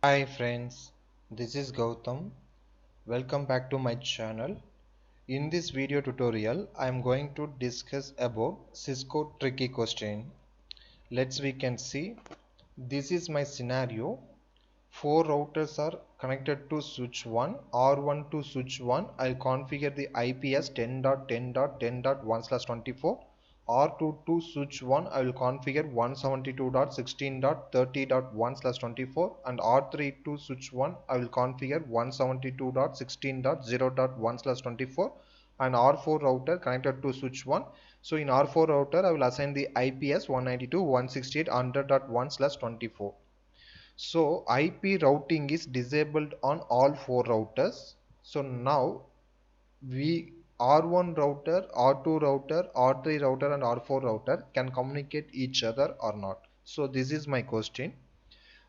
Hi friends, this is Gautam. Welcome back to my channel. In this video tutorial, I am going to discuss about Cisco tricky question. We can see. This is my scenario. Four routers are connected to switch 1, R1 to switch 1. I'll configure the IP as 10.10.10.1/24. R2 to switch 1, I will configure 172.16.30.1/24, and R3 to switch 1, I will configure 172.16.0.1/24, and R4 router connected to switch 1. So in R4 router, I will assign the IP as 192.168.100.1/24. So IP routing is disabled on all four routers. So now we R1 router, R2 router, R3 router and R4 router can communicate each other or not. So this is my question.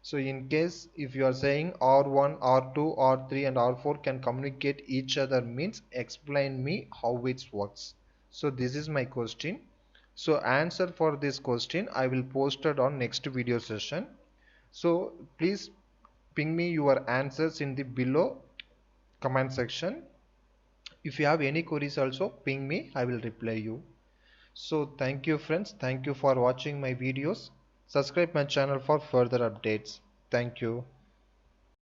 So in case if you are saying R1, R2, R3 and R4 can communicate each other means explain me how it works. So this is my question. So answer for this question I will post it on next video session. So please ping me your answers in the below comment section. If you have any queries also ping me, I will reply you. So thank you friends, thank you for watching my videos. Subscribe my channel for further updates. Thank you.